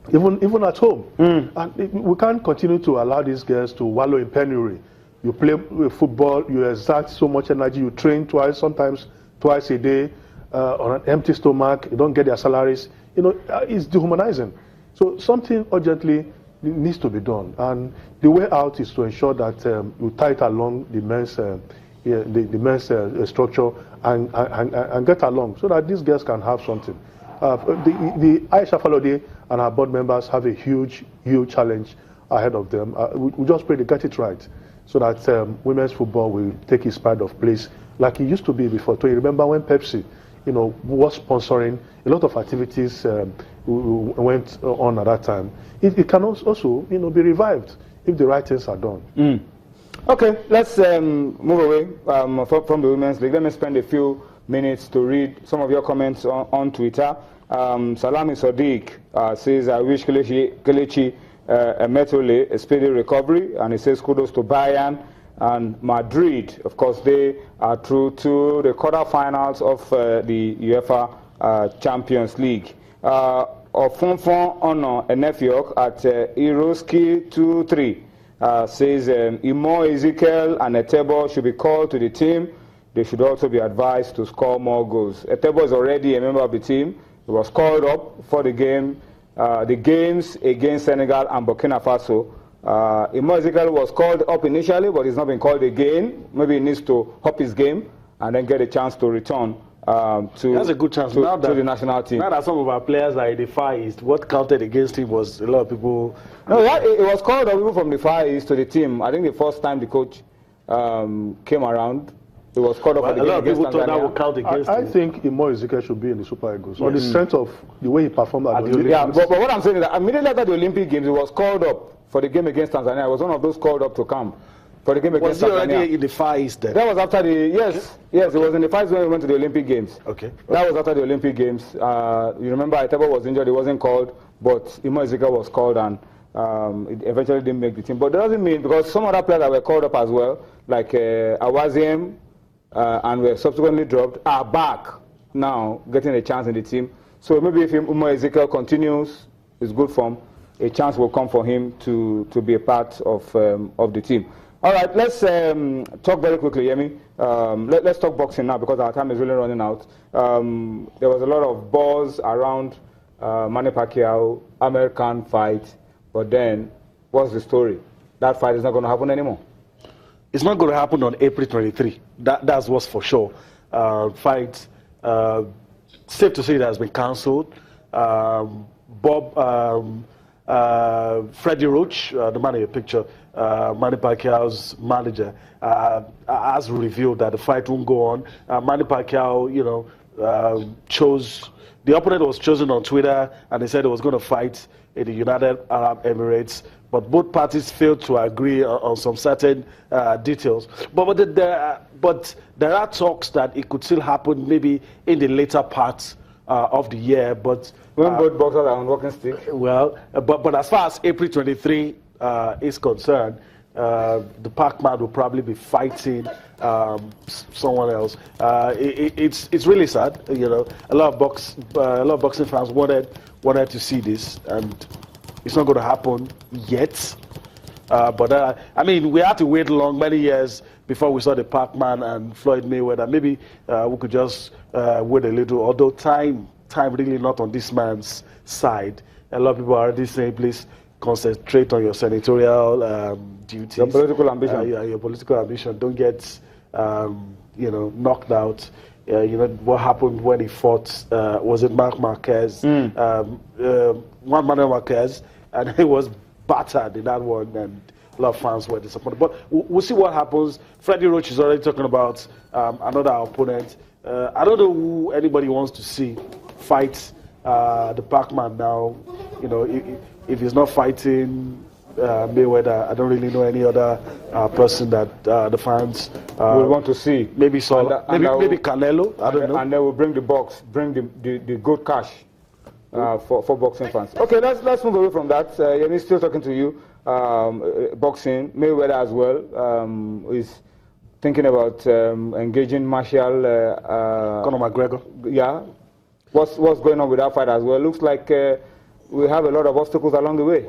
even at home. And we can't continue to allow these girls to wallow in penury. You play football, you exert so much energy, you train sometimes twice a day on an empty stomach, you don't get their salaries. It's dehumanizing. So something urgently needs to be done. And the way out is to ensure that you tie it along the men's, structure and get along so that these girls can have something. The Aisha Falode and our board members have a huge challenge ahead of them. We just pray they get it right so that women's football will take its pride of place like it used to be before. So you remember when Pepsi, was sponsoring a lot of activities went on at that time. It can also, be revived if the right things are done. Okay, let's move away from the Women's League. Let me spend a few minutes to read some of your comments on Twitter. Salami Sadiq says, I wish Kelechi Emetole a speedy recovery, and he says kudos to Bayern and Madrid. Of course, they are through to the quarterfinals of the UEFA Champions League. Ofonfon Ono Enefiok at Iroski 2-3 says Imo, Ezekiel and Etebo should be called to the team. They should also be advised to score more goals. Etebo is already a member of the team. He was called up for the games against Senegal and Burkina Faso. Imo Ezekiel was called up initially, but he's not been called again. Maybe he needs to up his game and then get a chance to return that's a good chance to the national team. Now that some of our players are in the Far East, what counted against him was a lot of people. No, it was called up people from the Far East to the team. I think the first time the coach came around, it was called up. A lot of people thought that would count against him. I think Imo Ezekiel should be in the Super Eagles on the strength of the way he performed at the Olympics. Yeah, but what I'm saying is that immediately after the Olympic Games, he was called up for the game against Tanzania. I was one of those called up to come for the game against Tanzania. Was he already in the Far East then? That was after the, yes, it was in the Far East when we went to the Olympic Games. Okay. That was after the Olympic Games. You remember Etebo was injured, he wasn't called, but Imo Ezekiel was called and it eventually didn't make the team. But that doesn't mean, because some other players that were called up as well, like Awaziem, and were subsequently dropped, are back now, getting a chance in the team. So maybe if Imo Ezekiel continues his good form, a chance will come for him to be a part of the team. All right, let's talk very quickly, Yemi. Let's talk boxing now because our time is really running out. There was a lot of buzz around Manny Pacquiao, American fight, but then what's the story? That fight is not going to happen anymore. It's not going to happen on April 23. That's what's for sure. Fight, safe to say, that has been cancelled. Freddie Roach, the man in your picture, Manny Pacquiao's manager, has revealed that the fight won't go on. Manny Pacquiao, the opponent was chosen on Twitter, and they said he was going to fight in the United Arab Emirates, but both parties failed to agree on some certain details. But there are talks that it could still happen maybe in the later parts of the year. But when both boxers are on walking stick. Well, but as far as April 23 is concerned, the Pac-Man will probably be fighting someone else. It's really sad. A lot of boxing fans wanted to see this, and it's not going to happen yet. But we had to wait many years before we saw the Pac-Man and Floyd Mayweather. Maybe we could just wait a little. Although time really not on this man's side. A lot of people are already saying, please concentrate on your senatorial duties. Your political ambition. Your political ambition. Don't get knocked out. What happened when he fought, was it Mark Marquez? Juan Manuel Marquez, and he was battered in that one, and a lot of fans were disappointed. But we'll see what happens. Freddie Roach is already talking about another opponent. I don't know who anybody wants to see fight the Pac-Man now. If he's not fighting Mayweather, I don't really know any other person that the fans will want to see. Maybe maybe Canelo. I don't know. And they will bring the good cash for boxing fans. Okay, let's move away from that. Yemi, still talking to you. Boxing, Mayweather as well is thinking about engaging Marshall. Conor McGregor. Yeah. What's going on with that fight as well? Looks like we have a lot of obstacles along the way.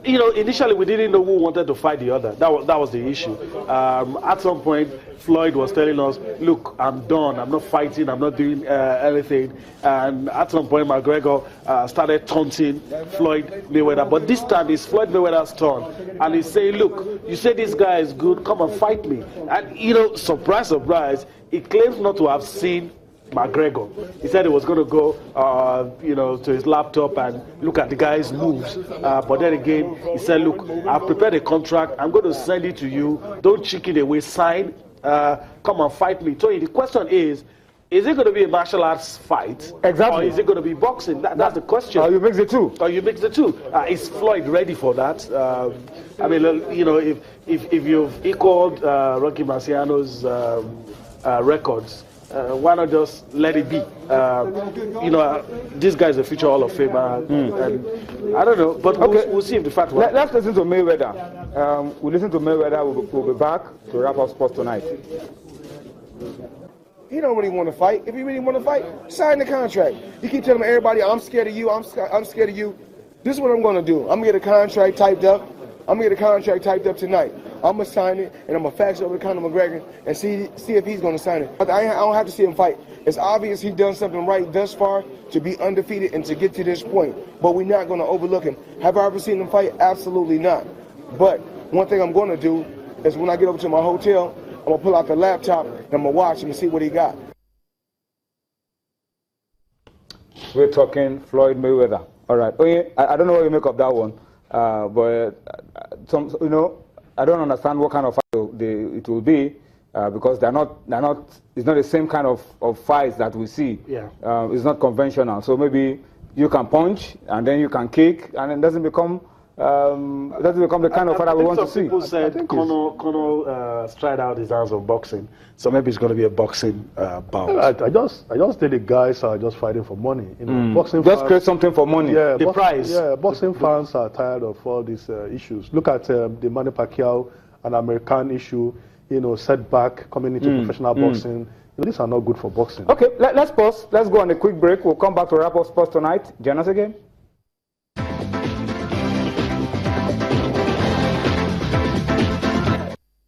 You know, initially we didn't know who wanted to fight the other. That was the issue. At some point, Floyd was telling us, look, I'm done. I'm not fighting. I'm not doing anything. And at some point, McGregor started taunting Floyd Mayweather. But this time, it's Floyd Mayweather's turn. And he's saying, look, you say this guy is good. Come and fight me. And, you know, surprise, surprise, he claims not to have seen McGregor. He said he was going to go, you know, to his laptop and look at the guy's moves. But then again, he said, look, I've prepared a contract. I'm going to send it to you. Don't chicken away. Sign. Come and fight me. So the question is it going to be a martial arts fight? Exactly. Or is it going to be boxing? That's the question. Or you mix the two. Or you mix the two. Is Floyd ready for that? I mean, you know, if you've equaled Rocky Marciano's records, why not just let it be? You know, this guy's a future Hall of Famer, and I don't know, but we'll see if the fact works. Let's listen to Mayweather. We'll listen to Mayweather. We'll be back to wrap up sports tonight. He don't really want to fight. If he really want to fight, sign the contract. You keep telling everybody, I'm scared of you, I'm scared of you. This is what I'm going to do. I'm going to get a contract typed up. I'm going to get a contract typed up tonight. I'm going to sign it, and I'm going to fax it over to Conor McGregor and see if he's going to sign it. I don't have to see him fight. It's obvious he's done something right thus far to be undefeated and to get to this point. But we're not going to overlook him. Have I ever seen him fight? Absolutely not. But one thing I'm going to do is when I get over to my hotel, I'm going to pull out the laptop and I'm going to watch him and see what he got. We're talking Floyd Mayweather. All right. Oh, yeah, I don't know what you make of that one. But you know, I don't understand what kind of fight it will be because they're not. It's not the same kind of fights that we see. Yeah. It's not conventional. So maybe you can punch and then you can kick, and it doesn't become the kind of fight that we want to see. Some people said Conor stride out his hands of boxing, so maybe it's going to be a boxing bout. I just think the guys are just fighting for money. You know, boxing just fans, create something for money. Yeah, the prize. Yeah, boxing fans are tired of all these issues. Look at the Manny Pacquiao and American issue. You know, setback coming into professional boxing. You know, these are not good for boxing. Okay, let's pause. Let's go on a quick break. We'll come back to wrap up sports tonight. Join us again.